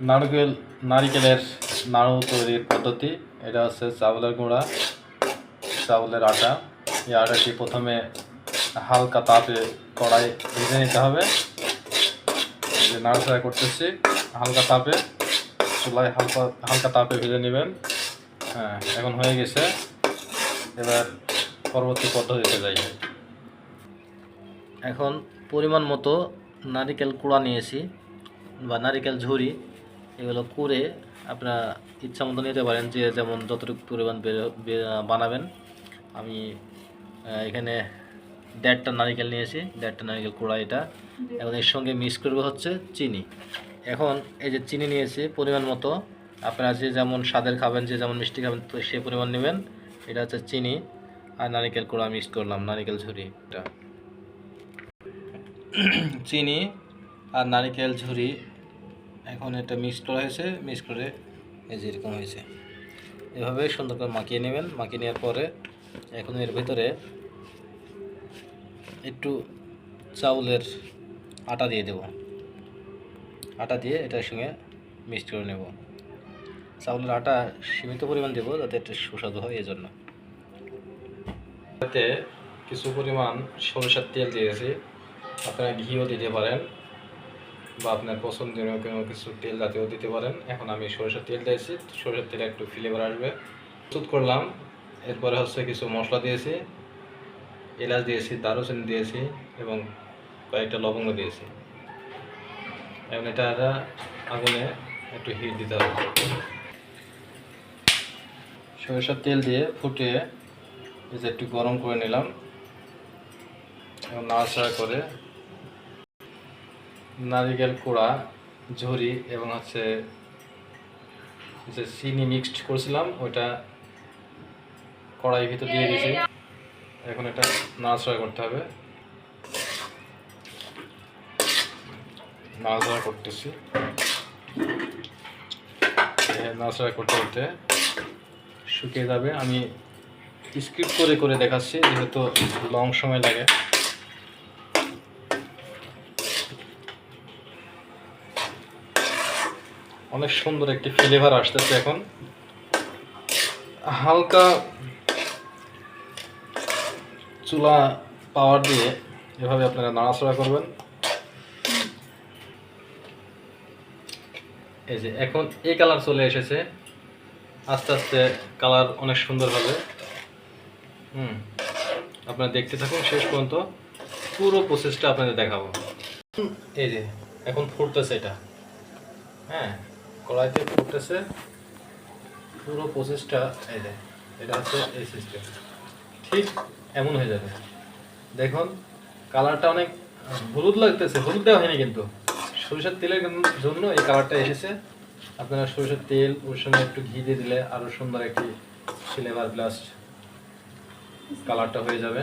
নারিকেলের নাড়ু তৈরির পদ্ধতি। এটা হচ্ছে চাউলের গুঁড়া, চাউলের আটা। এই আটাটি প্রথমে হালকা তাপে কড়াই ভেজে নিতে হবে। যে নাড়াচাড়া করতেছি হালকা তাপে, চুলায় হালকা হালকা তাপে ভেজে নেবেন। হ্যাঁ, এখন হয়ে গেছে। এবার পরবর্তী পদ্ধতিতে যাই। এখন পরিমাণ মতো নারিকেল কুড়া নিয়েছি বা নারিকেল ঝুরি। এগুলো কুড়ে আপনারা ইচ্ছা মতো নিতে পারেন, যে যেমন যতটুকু পরিমাণ বানাবেন। আমি এখানে 1.5টা নারিকেল নিয়েছি, 1.5টা নারিকেল কুড়া এটা। এখন এর সঙ্গে মিক্স করবো হচ্ছে চিনি। এখন এই যে চিনি নিয়েছি পরিমাণ মতো, আপনারা যে যেমন স্বাদের খাবেন, যে যেমন মিষ্টি খাবেন তো সে পরিমাণ নেবেন। এটা হচ্ছে চিনি আর নারিকেল কুড়া মিক্স করলাম, নারিকেল ঝুরিটা। চিনি আর নারিকেল ঝুরি এখন এটা মিক্স করা হয়েছে। মিক্স করে এই যে এরকম হয়েছে, এভাবে সুন্দর করে মাখিয়ে নেবেন। মাখিয়ে নেওয়ার পরে এখন এর ভিতরে একটু চাউলের আটা দিয়ে দেব। আটা দিয়ে এটার সঙ্গে মিক্স করে নেব। চাউলের আটা সীমিত পরিমাণ দেবো যাতে একটু সুস্বাদু হয়, এই জন্য। এতে কিছু পরিমাণ সরিষার তেল দিয়েছি, আপনারা ঘিও দিতে পারেন বা আপনার পছন্দনীয় কোনো কিছু তেল জাতীয় দিতে পারেন। এখন আমি সরিষার তেল দিয়েছি, সরিষার তেলে একটু ফ্লেভার আসবে। প্রস্তুত করলাম। এরপরে হচ্ছে কিছু মশলা দিয়েছি, এলাচ দিয়েছি, দারুচিনি দিয়েছি এবং কয়েকটা লবঙ্গ দিয়েছি। এখন এটা আগুনে একটু হিট দিতে হবে। সরিষার তেল দিয়ে ফুটিয়ে এই যে একটু গরম করে নিলাম। এবং নাড়াচাড়া করে নারিকেল কুড়া, ঝুরি এবং হচ্ছে যে চিনি মিক্সড করেছিলাম ওইটা কড়াইয়ের ভিতর দিয়ে দিয়েছি। এখন এটা নাড়াচাড়া করতে হবে। নাড়াচাড়া করতেছি, নাড়াচাড়া করতে করতে শুকিয়ে যাবে। আমি স্কিপ করে করে দেখাচ্ছি যেহেতু লং সময় লাগে। অনেক সুন্দর একটি ফ্লেভার আসতেছে। এখন হালকা চুলা পাওয়ার দিয়ে এভাবে আপনারা নাড়াচাড়া করবেন। এই যে এখন এই কালার চলে এসেছে, আস্তে আস্তে কালার অনেক সুন্দর হবে। আপনারা দেখতে থাকুন শেষ পর্যন্ত, পুরো প্রসেসটা আপনাদের দেখাবো। এই যে এখন ফুটতেছে এটা, হ্যাঁ কড়াইতে ফুটতেছে পুরো প্রসেসটা। এই যে এটা হচ্ছে এই সিস্টেম, ঠিক এমন হয়ে যাবে। দেখুন কালারটা অনেক হলুদ লাগতেছে, হলুদ দেওয়া হয়নি কিন্তু সরিষার তেলের জন্য এই কালারটা এসেছে। আপনারা সরিষার তেল ওর সঙ্গে একটু ঘি দিয়ে দিলে আরও সুন্দর একটি ফ্লেভার প্লাস কালারটা হয়ে যাবে।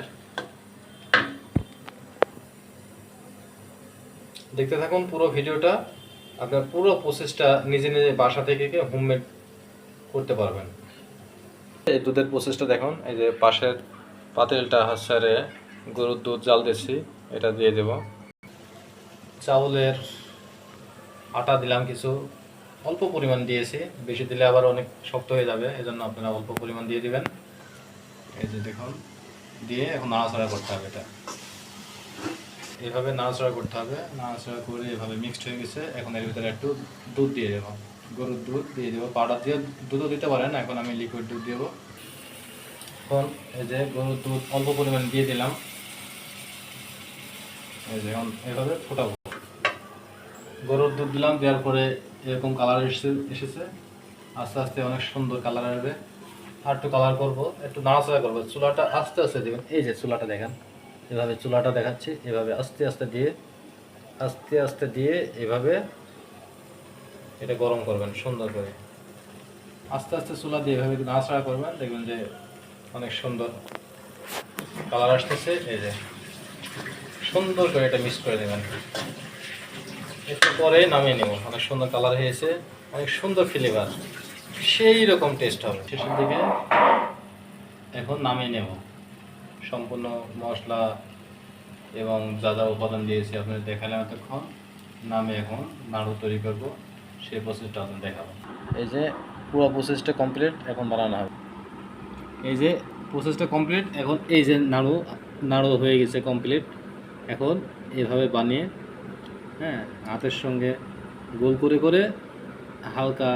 দেখতে থাকুন পুরো ভিডিওটা, আপনার পুরো প্রসেসটা নিজে নিজে বাসা থেকে হোমমেড করতে পারবেন। এই দুধের প্রসেসটা দেখুন। এই যে পাশের পাতিলটা হচ্ছে গরুর দুধ জাল দিচ্ছি, এটা দিয়ে দেব। চাউলের আটা দিলাম কিছু, অল্প পরিমাণ দিয়েছি, বেশি দিলে আবার অনেক শক্ত হয়ে যাবে, এজন্য আপনারা অল্প পরিমাণ দিয়ে দিবেন। এই যে দেখুন দিয়ে এখন নাড়াচাড়া করতে হবে। এটা এভাবে নাড়াচাড়া করতে হবে। নাড়াচাড়া করে এভাবে মিক্সড হয়ে গেছে। এখন এর ভিতরে একটু দুধ দিয়ে দেবো, গরুর দুধ দিয়ে দেবো। পাউডার দিয়ে দুধও দিতে পারেন, এখন আমি লিকুইড দুধ দেবো। এখন এই যে গরুর দুধ অল্প পরিমাণ দিয়ে দিলাম। এই যে এখন এভাবে ফোটাবো। গরুর দুধ দিলাম, দেওয়ার পরে এরকম কালার এসেছে। আস্তে আস্তে অনেক সুন্দর কালার আসবে। আর একটু কালার করবো, একটু নাড়াচাড়া করবো। চুলাটা আস্তে আস্তে দেবেন। এই যে চুলাটা দেখেন, এভাবে চুলাটা দেখাচ্ছি, এভাবে আস্তে আস্তে দিয়ে এভাবে এটা গরম করবেন সুন্দর করে। আস্তে আস্তে চুলা দিয়ে এভাবে নাড়াচাড়া করবেন, দেখবেন যে অনেক সুন্দর কালার আসতেছে। এই যে সুন্দর করে এটা মিক্স করে দেবেন। একটু পরে নামিয়ে নেব। অনেক সুন্দর কালার হয়েছে, অনেক সুন্দর ফ্লেভার, সেই রকম টেস্ট হবে শেষের দিকে। এখন নামিয়ে নেব। সম্পূর্ণ মশলা এবং যা যা উপাদান দিয়েছি আপনাদের দেখালাম এতক্ষণ। নামে এখন নাড়ু তৈরি করব। সেই প্রসেসটা আপনার দেখাবো। এই যে পুরো প্রসেসটা কমপ্লিট, এখন বানানো হবে। এই যে প্রসেসটা কমপ্লিট, এখন এই যে নাড়ু নাড়ু হয়ে গেছে কমপ্লিট। এখন এভাবে বানিয়ে, হ্যাঁ, হাতের সঙ্গে গোল করে করে হালকা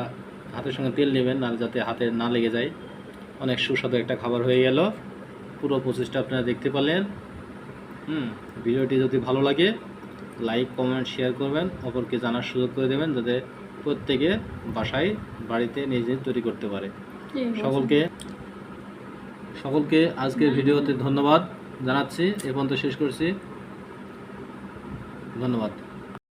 হাতের সঙ্গে তেল নেবেন, আর যাতে হাতে না লেগে যায়। অনেক সুস্বাদু একটা খাবার হয়ে গেল। পুরো প্রসেসটা আপনারা দেখতে পেলেন। ভিডিওটি যদি ভালো লাগে লাইক কমেন্ট শেয়ার করবেন, অপরকে জানার সুযোগ করে দেবেন, যাতে প্রত্যেকে বাসায় বাড়িতে নিজে তৈরি করতে পারে। সকলকে আজকের ভিডিওতে ধন্যবাদ জানাচ্ছি। এ পর্যন্ত শেষ করছি। ধন্যবাদ।